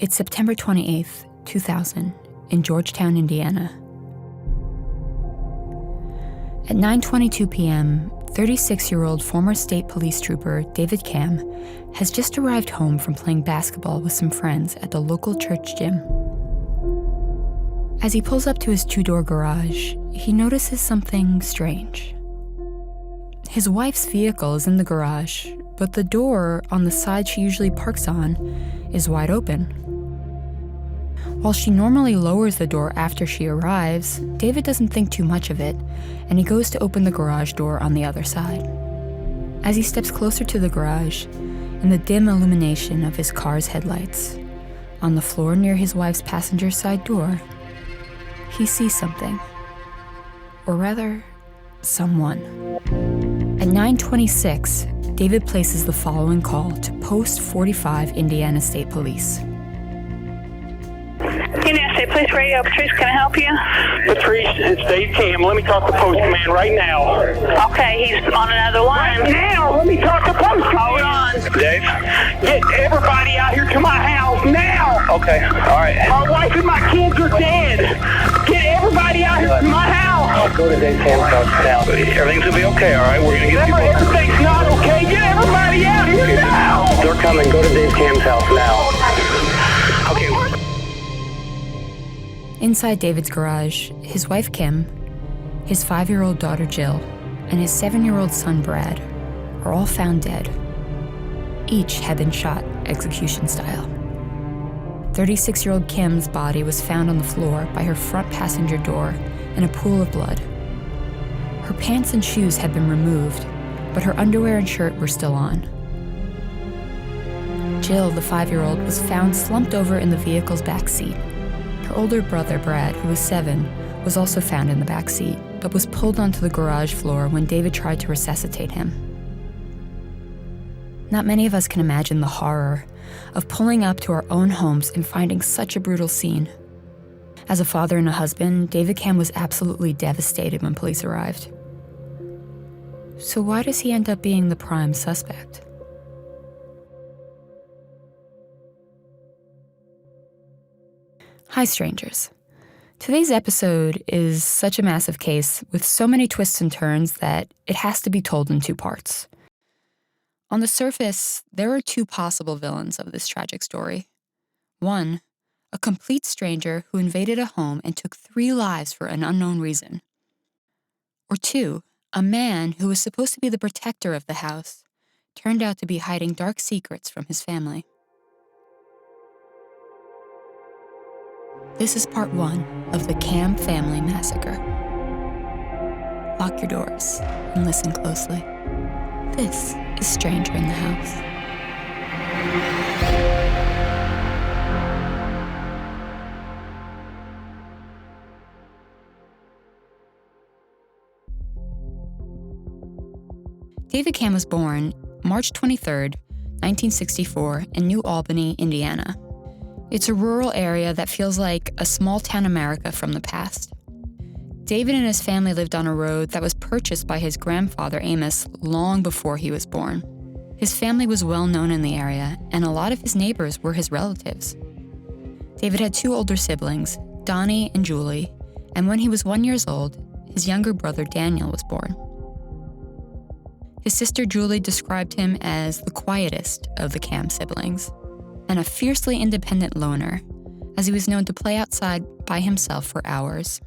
It's September 28th, 2000, in Georgetown, Indiana. At 9:22 p.m., 36-year-old former state police trooper David Camm has just arrived home from playing basketball with some friends at the local church gym. As he pulls up to his two-door garage, he notices something strange. His wife's vehicle is in the garage, but the door on the side she usually parks on is wide open. While she normally lowers the door after she arrives, David doesn't think too much of it, and he goes to open the garage door on the other side. As he steps closer to the garage, in the dim illumination of his car's headlights, on the floor near his wife's passenger side door, he sees something. Or rather, someone. At 9:26, David places the following call to Post 45 Indiana State Police. Indiana State Police Radio, Patrice, can I help you? Patrice, it's Dave Camm. Let me talk to Post Command right now. Okay, he's on another line. Right now, let me talk to Post Command. Hold on. Dave? Get everybody out here to my house now. Okay, all right. My wife and my kids are dead. Get everybody out here to my house. I'll go to Dave Camm's house now. Everything's going to be okay, all right? We're going to get people. Everything's not okay. Get everybody out here now. They're coming. Go to Dave Camm's house now. Okay. Inside David's garage, his wife Kim, his 5-year-old daughter Jill, and his 7-year-old son Brad are all found dead. Each had been shot execution style. 36-year-old Kim's body was found on the floor by her front passenger door in a pool of blood. Her pants and shoes had been removed, but her underwear and shirt were still on. Jill, the 5-year-old, was found slumped over in the vehicle's back seat. Her older brother, Brad, who was 7, was also found in the back seat, but was pulled onto the garage floor when David tried to resuscitate him. Not many of us can imagine the horror of pulling up to our own homes and finding such a brutal scene. As a father and a husband, David Camm was absolutely devastated when police arrived. So why does he end up being the prime suspect? Hi, strangers. Today's episode is such a massive case with so many twists and turns that it has to be told in 2 parts. On the surface, there are 2 possible villains of this tragic story. 1, a complete stranger who invaded a home and took 3 lives for an unknown reason. Or 2, a man who was supposed to be the protector of the house turned out to be hiding dark secrets from his family. This is part 1 of the Camm family massacre. Lock your doors and listen closely. This is Stranger in the House. David Camm was born March 23rd, 1964, in New Albany, Indiana. It's a rural area that feels like a small-town America from the past. David and his family lived on a road that was purchased by his grandfather, Amos, long before he was born. His family was well known in the area, and a lot of his neighbors were his relatives. David had 2 older siblings, Donnie and Julie, and when he was 1 year old, his younger brother, Daniel, was born. His sister, Julie, described him as the quietest of the Camm siblings, and a fiercely independent loner, as he was known to play outside by himself for hours.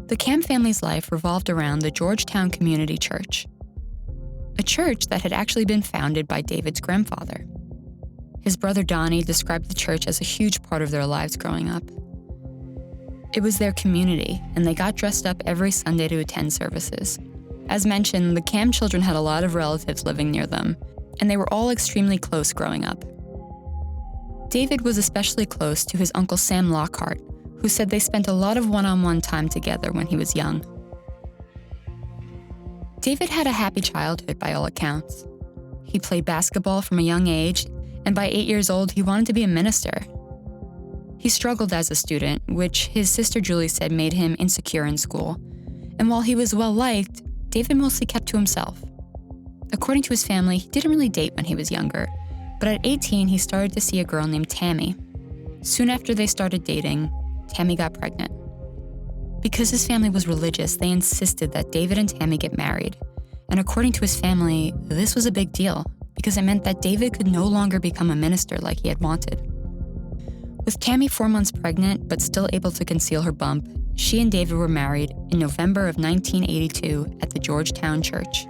The Camm family's life revolved around the Georgetown Community Church, a church that had actually been founded by David's grandfather. His brother Donnie described the church as a huge part of their lives growing up. It was their community, and they got dressed up every Sunday to attend services. As mentioned, the Camm children had a lot of relatives living near them, and they were all extremely close growing up. David was especially close to his Uncle Sam Lockhart, who said they spent a lot of one-on-one time together when he was young. David had a happy childhood by all accounts. He played basketball from a young age, and by 8 years old, he wanted to be a minister. He struggled as a student, which his sister Julie said made him insecure in school. And while he was well-liked, David mostly kept to himself. According to his family, he didn't really date when he was younger, But at 18, he started to see a girl named Tammy. Soon after they started dating, Tammy got pregnant. Because his family was religious, they insisted that David and Tammy get married. And according to his family, this was a big deal because it meant that David could no longer become a minister like he had wanted. With Tammy 4 months pregnant but still able to conceal her bump, she and David were married in November of 1982 at the Georgetown Church,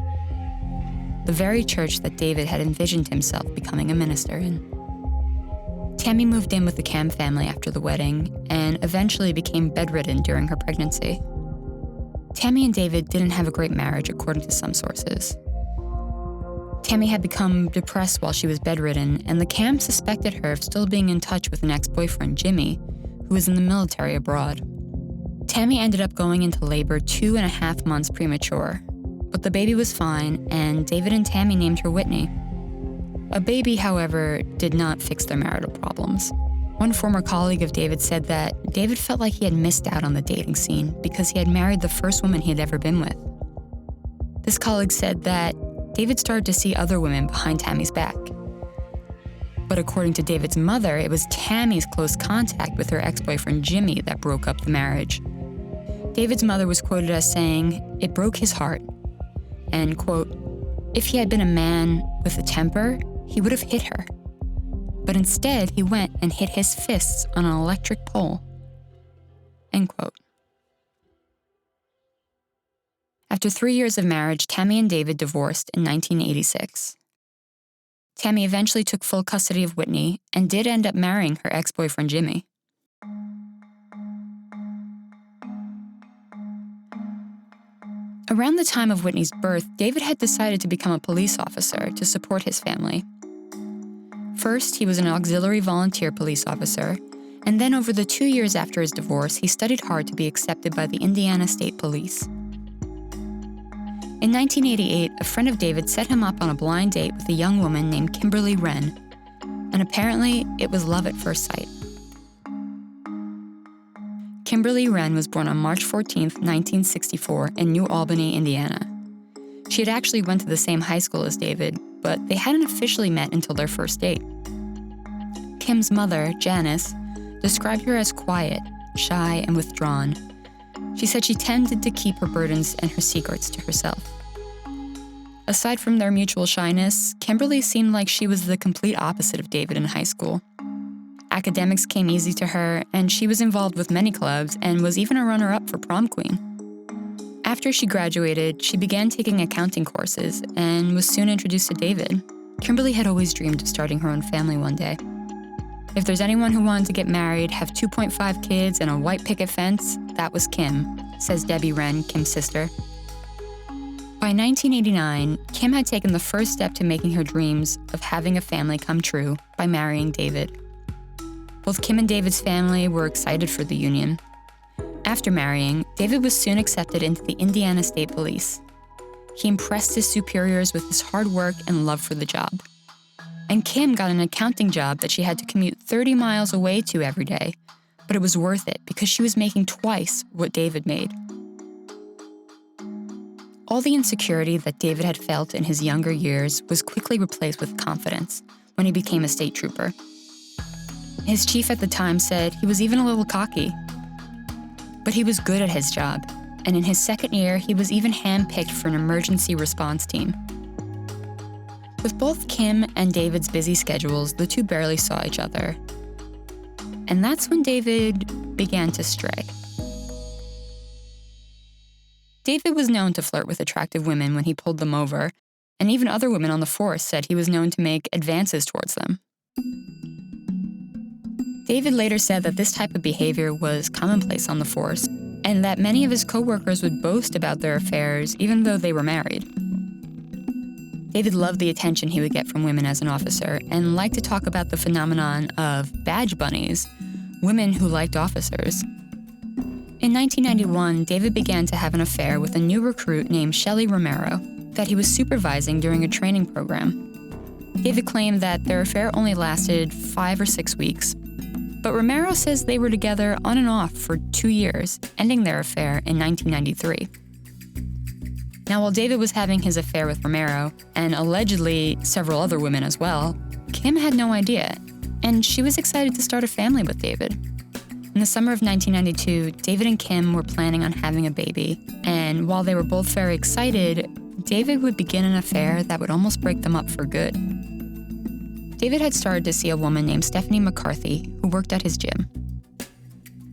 the very church that David had envisioned himself becoming a minister in. Tammy moved in with the Camm family after the wedding and eventually became bedridden during her pregnancy. Tammy and David didn't have a great marriage, according to some sources. Tammy had become depressed while she was bedridden, and the Camm suspected her of still being in touch with an ex-boyfriend, Jimmy, who was in the military abroad. Tammy ended up going into labor 2.5 months premature, but the baby was fine, and David and Tammy named her Whitney. A baby, however, did not fix their marital problems. One former colleague of David said that David felt like he had missed out on the dating scene because he had married the first woman he had ever been with. This colleague said that David started to see other women behind Tammy's back. But according to David's mother, it was Tammy's close contact with her ex-boyfriend Jimmy that broke up the marriage. David's mother was quoted as saying, "It broke his heart," and, quote, "If he had been a man with a temper, he would have hit her. But instead, he went and hit his fists on an electric pole," end quote. After 3 years of marriage, Tammy and David divorced in 1986. Tammy eventually took full custody of Whitney and did end up marrying her ex-boyfriend Jimmy. Around the time of Whitney's birth, David had decided to become a police officer to support his family. First, he was an auxiliary volunteer police officer, and then over the 2 years after his divorce, he studied hard to be accepted by the Indiana State Police. In 1988, a friend of David set him up on a blind date with a young woman named Kimberly Wren, and apparently it was love at first sight. Kimberly Wren was born on March 14, 1964, in New Albany, Indiana. She had actually went to the same high school as David, but they hadn't officially met until their first date. Kim's mother, Janice, described her as quiet, shy, and withdrawn. She said she tended to keep her burdens and her secrets to herself. Aside from their mutual shyness, Kimberly seemed like she was the complete opposite of David in high school. Academics came easy to her, and she was involved with many clubs and was even a runner-up for prom queen. After she graduated, she began taking accounting courses and was soon introduced to David. Kimberly had always dreamed of starting her own family one day. If there's anyone who wanted to get married, have 2.5 kids, and a white picket fence, that was Kim, says Debbie Wren, Kim's sister. By 1989, Kim had taken the first step to making her dreams of having a family come true by marrying David. Both Kim and David's family were excited for the union. After marrying, David was soon accepted into the Indiana State Police. He impressed his superiors with his hard work and love for the job. And Kim got an accounting job that she had to commute 30 miles away to every day, but it was worth it because she was making twice what David made. All the insecurity that David had felt in his younger years was quickly replaced with confidence when he became a state trooper. His chief at the time said he was even a little cocky. But he was good at his job, and in his second year, he was even handpicked for an emergency response team. With both Kim and David's busy schedules, the two barely saw each other. And that's when David began to stray. David was known to flirt with attractive women when he pulled them over, and even other women on the force said he was known to make advances towards them. David later said that this type of behavior was commonplace on the force, and that many of his coworkers would boast about their affairs even though they were married. David loved the attention he would get from women as an officer and liked to talk about the phenomenon of badge bunnies, women who liked officers. In 1991, David began to have an affair with a new recruit named Shelly Romero that he was supervising during a training program. David claimed that their affair only lasted 5 or 6 weeks, but Romero says they were together on and off for 2 years, ending their affair in 1993. Now, while David was having his affair with Romero, and allegedly several other women as well, Camm had no idea, and she was excited to start a family with David. In the summer of 1992, David and Camm were planning on having a baby, and while they were both very excited, David would begin an affair that would almost break them up for good. David had started to see a woman named Stephanie McCarthy who worked at his gym.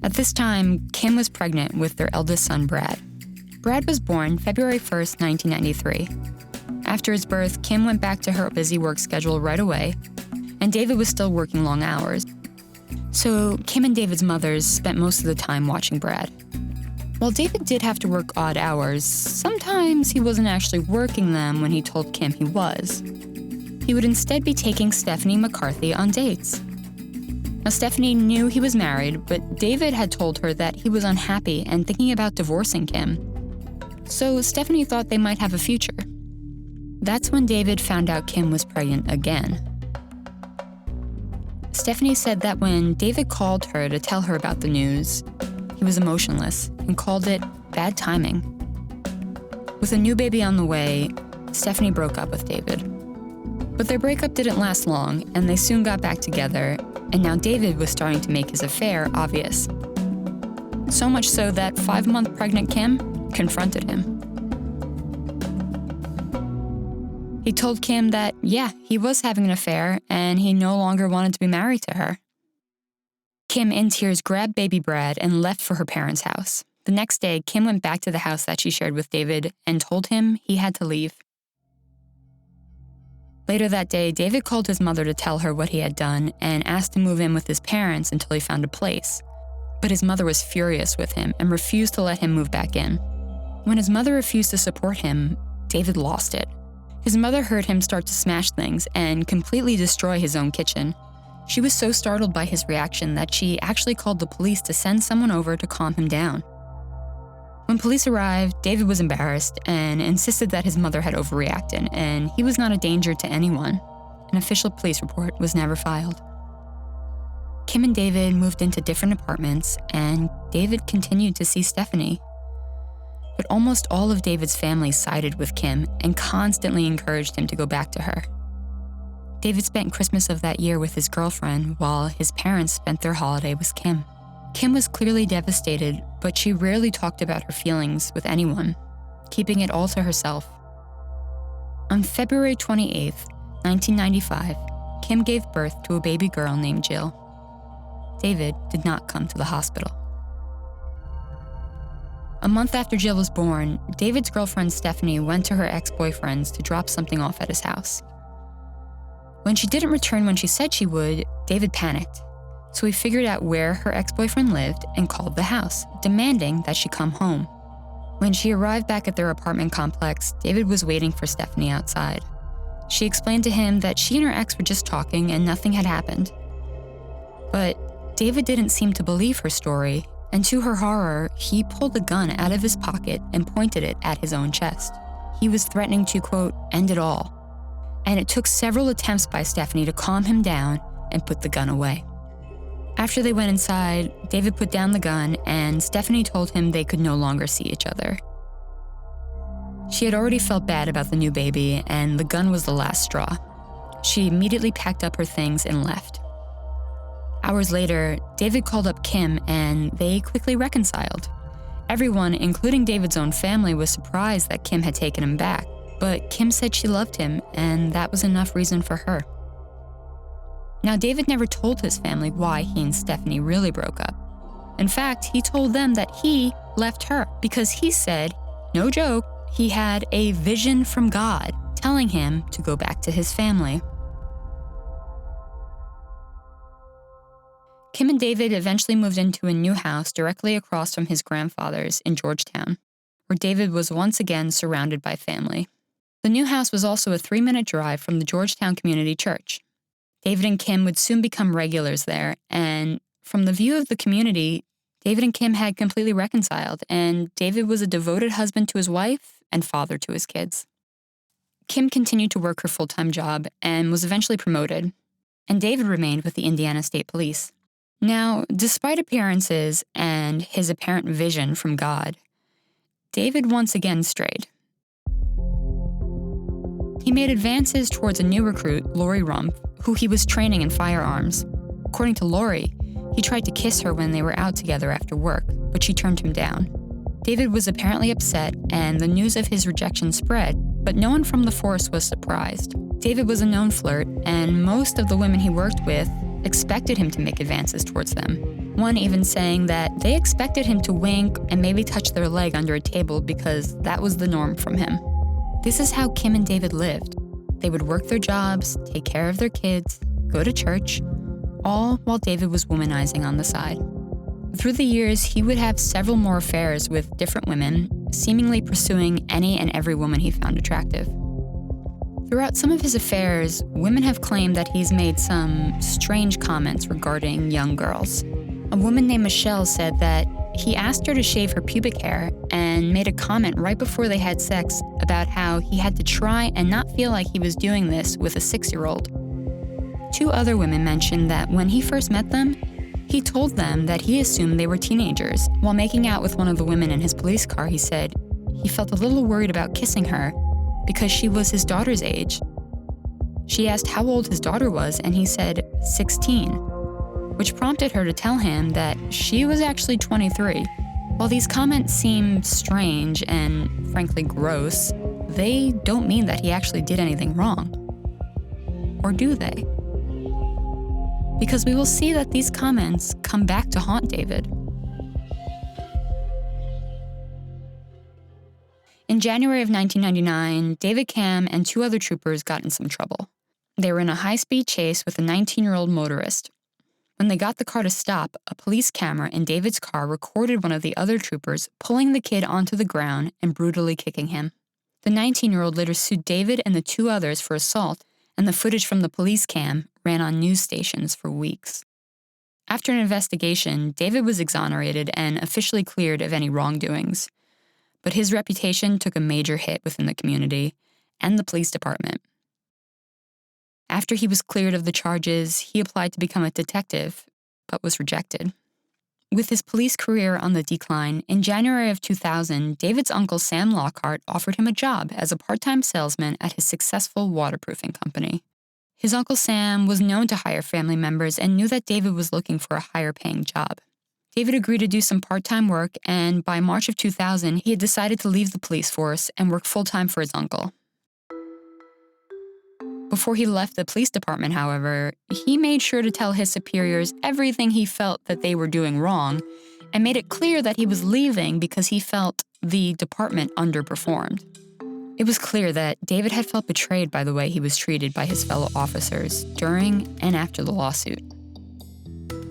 At this time, Camm was pregnant with their eldest son, Brad. Brad was born February 1st, 1993. After his birth, Camm went back to her busy work schedule right away, and David was still working long hours. So Camm and David's mothers spent most of the time watching Brad. While David did have to work odd hours, sometimes he wasn't actually working them when he told Camm he was. He would instead be taking Stephanie McCarthy on dates. Now, Stephanie knew he was married, but David had told her that he was unhappy and thinking about divorcing Camm. So Stephanie thought they might have a future. That's when David found out Camm was pregnant again. Stephanie said that when David called her to tell her about the news, he was emotionless and called it bad timing. With a new baby on the way, Stephanie broke up with David. But their breakup didn't last long, and they soon got back together, and now David was starting to make his affair obvious. So much so that 5-month pregnant Camm confronted him. He told Camm that, yeah, he was having an affair, and he no longer wanted to be married to her. Camm, in tears, grabbed baby Brad and left for her parents' house. The next day, Camm went back to the house that she shared with David and told him he had to leave. Later that day, David called his mother to tell her what he had done and asked to move in with his parents until he found a place. But his mother was furious with him and refused to let him move back in. When his mother refused to support him, David lost it. His mother heard him start to smash things and completely destroy his own kitchen. She was so startled by his reaction that she actually called the police to send someone over to calm him down. When police arrived, David was embarrassed and insisted that his mother had overreacted and he was not a danger to anyone. An official police report was never filed. Camm and David moved into different apartments, and David continued to see Stephanie. But almost all of David's family sided with Camm and constantly encouraged him to go back to her. David spent Christmas of that year with his girlfriend while his parents spent their holiday with Camm. Camm was clearly devastated, but she rarely talked about her feelings with anyone, keeping it all to herself. On February 28, 1995, Camm gave birth to a baby girl named Jill. David did not come to the hospital. A month after Jill was born, David's girlfriend Stephanie went to her ex-boyfriend's to drop something off at his house. When she didn't return when she said she would, David panicked. So he figured out where her ex-boyfriend lived and called the house, demanding that she come home. When she arrived back at their apartment complex, David was waiting for Stephanie outside. She explained to him that she and her ex were just talking and nothing had happened. But David didn't seem to believe her story, and to her horror, he pulled a gun out of his pocket and pointed it at his own chest. He was threatening to, quote, end it all. And it took several attempts by Stephanie to calm him down and put the gun away. After they went inside, David put down the gun and Stephanie told him they could no longer see each other. She had already felt bad about the new baby, and the gun was the last straw. She immediately packed up her things and left. Hours later, David called up Camm and they quickly reconciled. Everyone, including David's own family, was surprised that Camm had taken him back, but Camm said she loved him and that was enough reason for her. Now, David never told his family why he and Stephanie really broke up. In fact, he told them that he left her because he said, no joke, he had a vision from God telling him to go back to his family. Camm and David eventually moved into a new house directly across from his grandfather's in Georgetown, where David was once again surrounded by family. The new house was also a 3-minute drive from the Georgetown Community Church. David and Camm would soon become regulars there, and from the view of the community, David and Camm had completely reconciled, and David was a devoted husband to his wife and father to his kids. Camm continued to work her full-time job and was eventually promoted, and David remained with the Indiana State Police. Now, despite appearances and his apparent vision from God, David once again strayed. He made advances towards a new recruit, Lori Rumpf, who he was training in firearms. According to Lori, he tried to kiss her when they were out together after work, but she turned him down. David was apparently upset, and the news of his rejection spread, but no one from the force was surprised. David was a known flirt, and most of the women he worked with expected him to make advances towards them. One even saying that they expected him to wink and maybe touch their leg under a table because that was the norm from him. This is how Kim and David lived. They would work their jobs, take care of their kids, go to church, all while David was womanizing on the side. Through the years, he would have several more affairs with different women, seemingly pursuing any and every woman he found attractive. Throughout some of his affairs, women have claimed that he's made some strange comments regarding young girls. A woman named Michelle said that he asked her to shave her pubic hair and made a comment right before they had sex about how he had to try and not feel like he was doing this with a 6-year-old. 2 other women mentioned that when he first met them, he told them that he assumed they were teenagers. While making out with one of the women in his police car, he said he felt a little worried about kissing her because she was his daughter's age. She asked how old his daughter was, and he said 16, which prompted her to tell him that she was actually 23. While these comments seem strange and frankly gross, they don't mean that he actually did anything wrong. Or do they? Because we will see that these comments come back to haunt David. In January of 1999, David Camm and 2 other troopers got in some trouble. They were in a high-speed chase with a 19-year-old motorist. When they got the car to stop, a police camera in David's car recorded one of the other troopers pulling the kid onto the ground and brutally kicking him. The 19-year-old later sued David and the 2 others for assault, and the footage from the police cam ran on news stations for weeks. After an investigation, David was exonerated and officially cleared of any wrongdoings. But his reputation took a major hit within the community and the police department. After he was cleared of the charges, he applied to become a detective, but was rejected. With his police career on the decline, in January of 2000, David's uncle Sam Lockhart offered him a job as a part-time salesman at his successful waterproofing company. His uncle Sam was known to hire family members and knew that David was looking for a higher-paying job. David agreed to do some part-time work, and by March of 2000, he had decided to leave the police force and work full-time for his uncle. Before he left the police department, however, he made sure to tell his superiors everything he felt that they were doing wrong and made it clear that he was leaving because he felt the department underperformed. It was clear that David had felt betrayed by the way he was treated by his fellow officers during and after the lawsuit.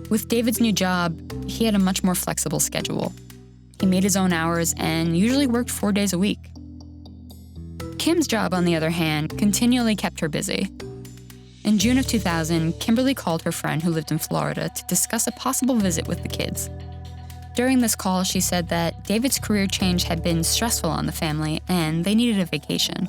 With David's new job, he had a much more flexible schedule. He made his own hours and usually worked 4 days a week. Kim's job, on the other hand, continually kept her busy. In June of 2000, Kimberly called her friend who lived in Florida to discuss a possible visit with the kids. During this call, she said that David's career change had been stressful on the family and they needed a vacation.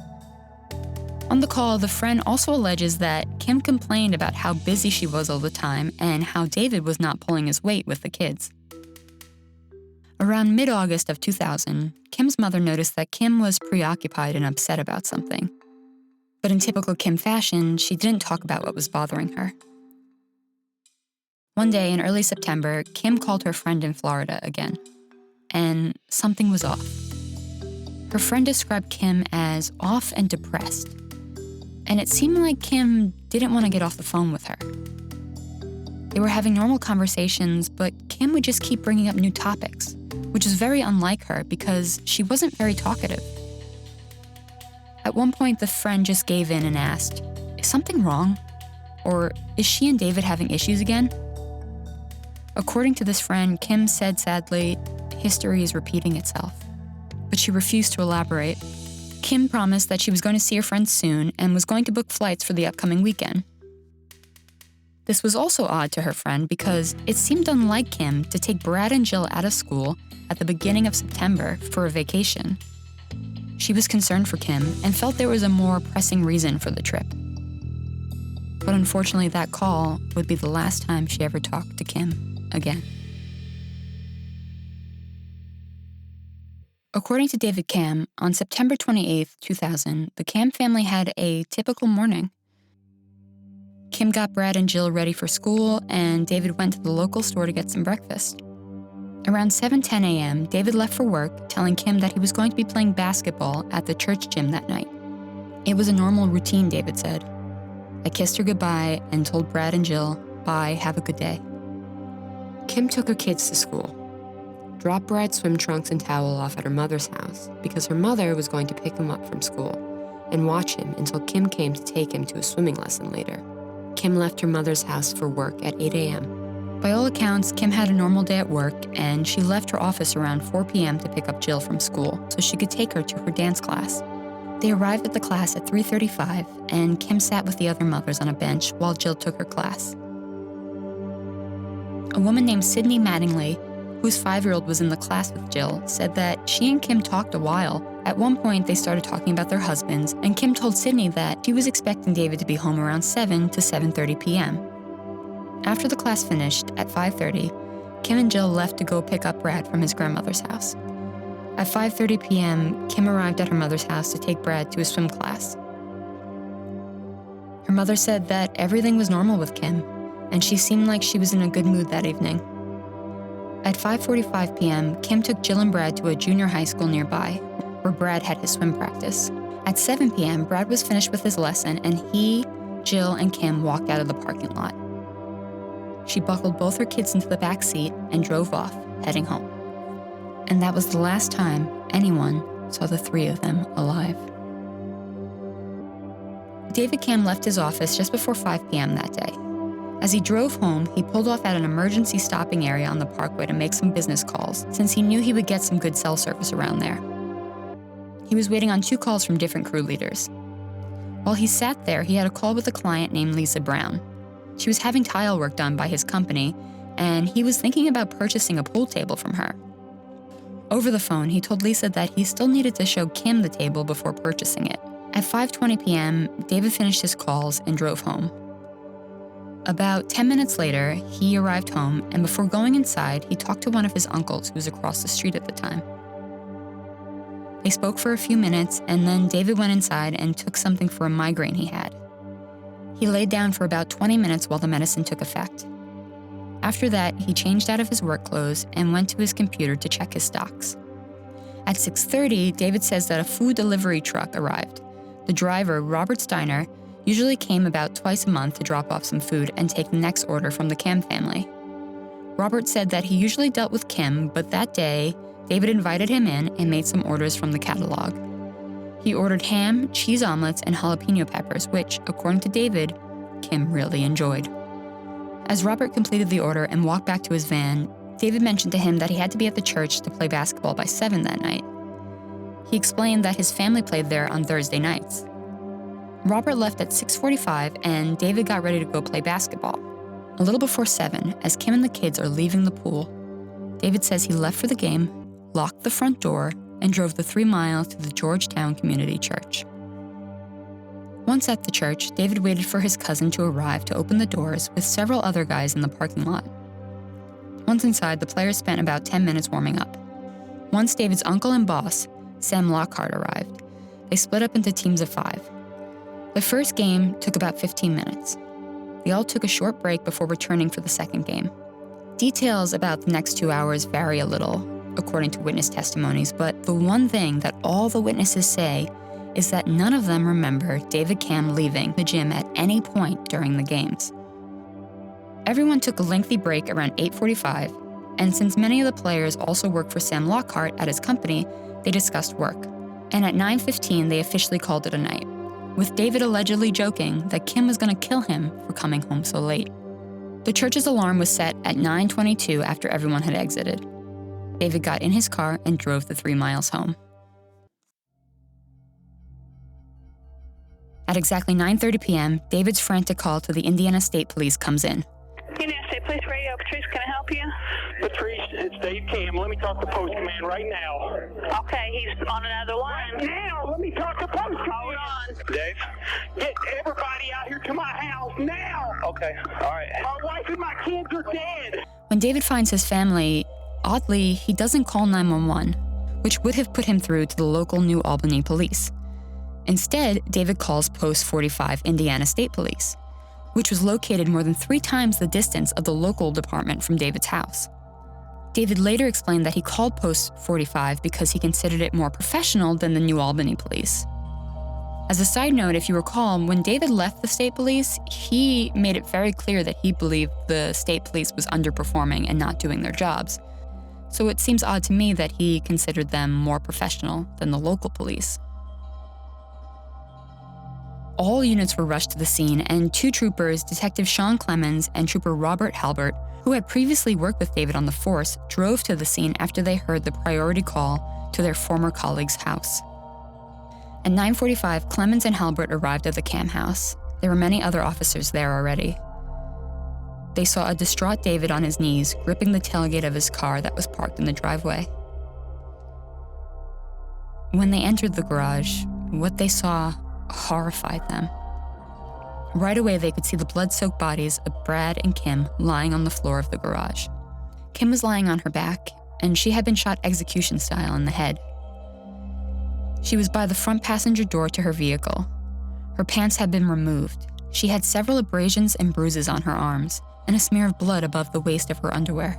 On the call, the friend also alleges that Kim complained about how busy she was all the time and how David was not pulling his weight with the kids. Around mid-August of 2000, Kim's mother noticed that Kim was preoccupied and upset about something. But in typical Kim fashion, she didn't talk about what was bothering her. One day in early September, Kim called her friend in Florida again, and something was off. Her friend described Kim as off and depressed, and it seemed like Kim didn't want to get off the phone with her. They were having normal conversations, but Kim would just keep bringing up new topics, which is very unlike her because she wasn't very talkative. At one point, the friend just gave in and asked, "Is something wrong? Or is she and David having issues again?" According to this friend, Kim said sadly, "History is repeating itself." But she refused to elaborate. Kim promised that she was going to see her friend soon and was going to book flights for the upcoming weekend. This was also odd to her friend because it seemed unlike Kim to take Brad and Jill out of school at the beginning of September for a vacation. She was concerned for Kim and felt there was a more pressing reason for the trip. But unfortunately, that call would be the last time she ever talked to Kim again. According to David Camm, on September 28, 2000, the Camm family had a typical morning. Kim got Brad and Jill ready for school, and David went to the local store to get some breakfast. Around 7:10 a.m., David left for work, telling Kim that he was going to be playing basketball at the church gym that night. It was a normal routine, David said. I kissed her goodbye and told Brad and Jill, bye, have a good day. Kim took her kids to school, dropped Brad's swim trunks and towel off at her mother's house because her mother was going to pick him up from school, and watch him until Kim came to take him to a swimming lesson later. Kim left her mother's house for work at 8 a.m. By all accounts, Kim had a normal day at work, and she left her office around 4 p.m. to pick up Jill from school so she could take her to her dance class. They arrived at the class at 3:35, and Kim sat with the other mothers on a bench while Jill took her class. A woman named Sydney Mattingly, whose 5-year-old was in the class with Jill, said that she and Kim talked a while. At one point, they started talking about their husbands, and Kim told Sydney that she was expecting David to be home around 7 to 7:30 p.m. After the class finished, at 5:30, Kim and Jill left to go pick up Brad from his grandmother's house. At 5:30 p.m., Kim arrived at her mother's house to take Brad to a swim class. Her mother said that everything was normal with Kim, and she seemed like she was in a good mood that evening. At 5:45 p.m., Kim took Jill and Brad to a junior high school nearby, where Brad had his swim practice. At 7 p.m., Brad was finished with his lesson, and he, Jill, and Kim walked out of the parking lot. She buckled both her kids into the back seat and drove off, heading home. And that was the last time anyone saw the three of them alive. David Camm left his office just before 5 p.m. that day. As he drove home, he pulled off at an emergency stopping area on the parkway to make some business calls, since he knew he would get some good cell service around there. He was waiting on 2 calls from different crew leaders. While he sat there, he had a call with a client named Lisa Brown. She was having tile work done by his company, and he was thinking about purchasing a pool table from her. Over the phone, he told Lisa that he still needed to show Kim the table before purchasing it. At 5:20 p.m., David finished his calls and drove home. About 10 minutes later, he arrived home, and before going inside, he talked to one of his uncles who was across the street at the time. They spoke for a few minutes, and then David went inside and took something for a migraine he had. He laid down for about 20 minutes while the medicine took effect. After that, he changed out of his work clothes and went to his computer to check his stocks. At 6:30, David says that a food delivery truck arrived. The driver, Robert Steiner, usually came about twice a month to drop off some food and take the next order from the Camm family. Robert said that he usually dealt with Kim, but that day, David invited him in and made some orders from the catalog. He ordered ham, cheese omelets, and jalapeno peppers, which, according to David, Kim really enjoyed. As Robert completed the order and walked back to his van, David mentioned to him that he had to be at the church to play basketball by 7 that night. He explained that his family played there on Thursday nights. Robert left at 6:45, and David got ready to go play basketball. A little before 7, as Kim and the kids are leaving the pool, David says he left for the game, locked the front door, and drove the 3 miles to the Georgetown Community Church. Once at the church, David waited for his cousin to arrive to open the doors with several other guys in the parking lot. Once inside, the players spent about 10 minutes warming up. Once David's uncle and boss, Sam Lockhart, arrived, they split up into teams of 5. The first game took about 15 minutes. They all took a short break before returning for the second game. Details about the next 2 hours vary a little, according to witness testimonies, but the one thing that all the witnesses say is that none of them remember David Camm leaving the gym at any point during the games. Everyone took a lengthy break around 8:45, and since many of the players also worked for Sam Lockhart at his company, they discussed work. And at 9:15, they officially called it a night, with David allegedly joking that Kim was going to kill him for coming home so late. The church's alarm was set at 9:22 after everyone had exited. David got in his car and drove the 3 miles home. At exactly 9:30 p.m., David's frantic call to the Indiana State Police comes in. Indiana State Police Radio, Patrice, can I help you? Patrice, it's Dave Camm. Let me talk to Post Command right now. Okay, he's on another line. Now, let me talk to Post Command. Hold on. Dave, get everybody out here to my house now. Okay, all right. My wife and my kids are dead. When David finds his family, oddly, he doesn't call 911, which would have put him through to the local New Albany police. Instead, David calls Post 45 Indiana State Police, which was located more than 3 times the distance of the local department from David's house. David later explained that he called Post 45 because he considered it more professional than the New Albany police. As a side note, if you recall, when David left the state police, he made it very clear that he believed the state police was underperforming and not doing their jobs. So it seems odd to me that he considered them more professional than the local police. All units were rushed to the scene, and 2 troopers, Detective Sean Clemens and Trooper Robert Halbert, who had previously worked with David on the force, drove to the scene after they heard the priority call to their former colleague's house. At 9:45, Clemens and Halbert arrived at the Camm house. There were many other officers there already. They saw a distraught David on his knees, gripping the tailgate of his car that was parked in the driveway. When they entered the garage, what they saw horrified them. Right away, they could see the blood-soaked bodies of Brad and Kim lying on the floor of the garage. Kim was lying on her back, and she had been shot execution style in the head. She was by the front passenger door to her vehicle. Her pants had been removed. She had several abrasions and bruises on her arms, and a smear of blood above the waist of her underwear.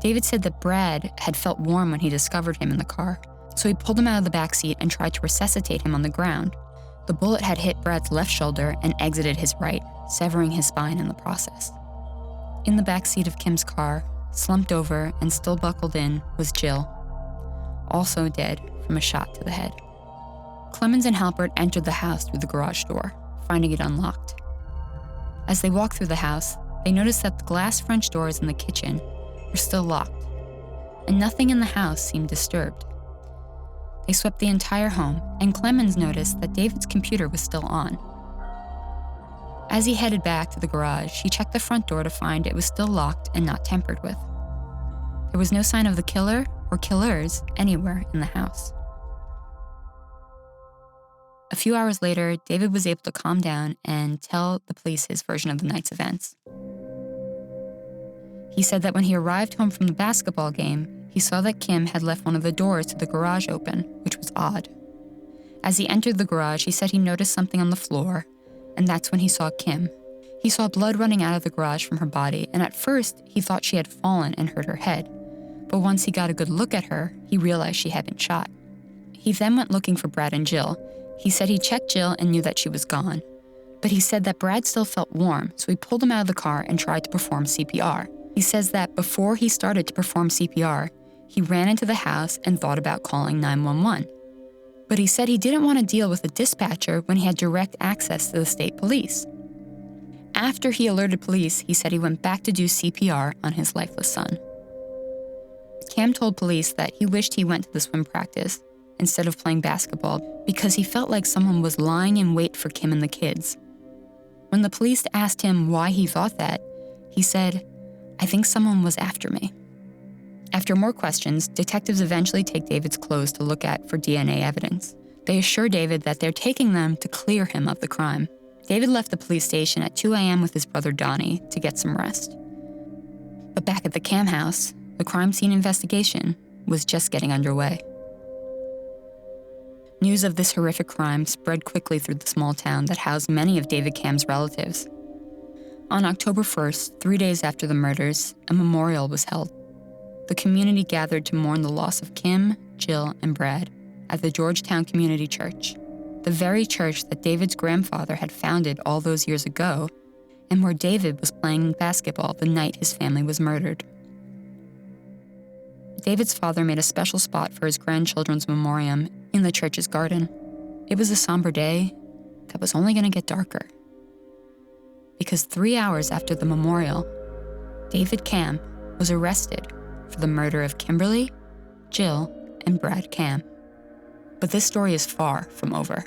David said that Brad had felt warm when he discovered him in the car, so he pulled him out of the back seat and tried to resuscitate him on the ground. The bullet had hit Brad's left shoulder and exited his right, severing his spine in the process. In the back seat of Kim's car, slumped over and still buckled in, was Jill, also dead from a shot to the head. Clemens and Halbert entered the house through the garage door, finding it unlocked. As they walked through the house, they noticed that the glass French doors in the kitchen were still locked, and nothing in the house seemed disturbed. They swept the entire home, and Clemens noticed that David's computer was still on. As he headed back to the garage, he checked the front door to find it was still locked and not tampered with. There was no sign of the killer or killers anywhere in the house. A few hours later, David was able to calm down and tell the police his version of the night's events. He said that when he arrived home from the basketball game, he saw that Kim had left one of the doors to the garage open, which was odd. As he entered the garage, he said he noticed something on the floor, and that's when he saw Kim. He saw blood running out of the garage from her body, and at first, he thought she had fallen and hurt her head. But once he got a good look at her, he realized she had been shot. He then went looking for Brad and Jill. He said he checked Jill and knew that she was gone. But he said that Brad still felt warm, so he pulled him out of the car and tried to perform CPR. He says that before he started to perform CPR, he ran into the house and thought about calling 911. But he said he didn't want to deal with a dispatcher when he had direct access to the state police. After he alerted police, he said he went back to do CPR on his lifeless son. Camm told police that he wished he went to the swim practice instead of playing basketball because he felt like someone was lying in wait for Kim and the kids. When the police asked him why he thought that, he said, "I think someone was after me." After more questions, detectives eventually take David's clothes to look at for DNA evidence. They assure David that they're taking them to clear him of the crime. David left the police station at 2 a.m. with his brother Donnie to get some rest. But back at the Camm house, the crime scene investigation was just getting underway. News of this horrific crime spread quickly through the small town that housed many of David Camm's relatives. On October 1st, 3 days after the murders, a memorial was held. The community gathered to mourn the loss of Kim, Jill, and Brad at the Georgetown Community Church, the very church that David's grandfather had founded all those years ago, and where David was playing basketball the night his family was murdered. David's father made a special spot for his grandchildren's memoriam in the church's garden. It was a somber day that was only going to get darker. Because 3 hours after the memorial, David Camm was arrested for the murder of Kimberly, Jill, and Brad Camm. But this story is far from over.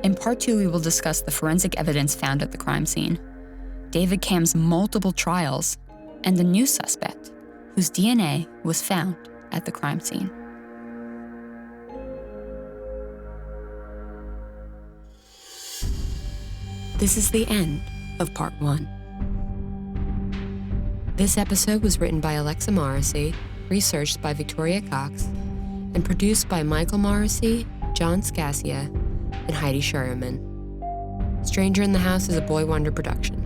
In part 2, we will discuss the forensic evidence found at the crime scene, David Camm's multiple trials, and the new suspect, whose DNA was found at the crime scene. This is the end of part 1. This episode was written by Alexa Morrissey, researched by Victoria Cox, and produced by Michael Morrissey, John Scassia, and Heidi Sherman. Stranger in the House is a Boy Wonder production.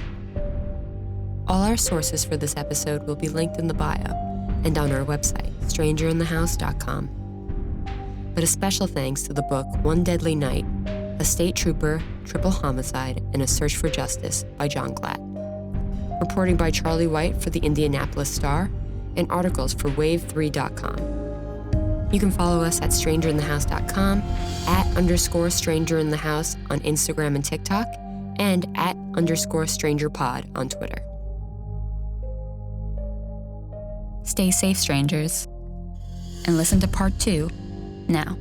All our sources for this episode will be linked in the bio and on our website, strangerinthehouse.com. But a special thanks to the book One Deadly Night, A State Trooper, Triple Homicide, and a Search for Justice by John Glatt. Reporting by Charlie White for the Indianapolis Star, and articles for wave3.com. You can follow us at strangerinthehouse.com, @_strangerinthehouse on Instagram and TikTok, and @_strangerpod on Twitter. Stay safe, strangers, and listen to part 2 now.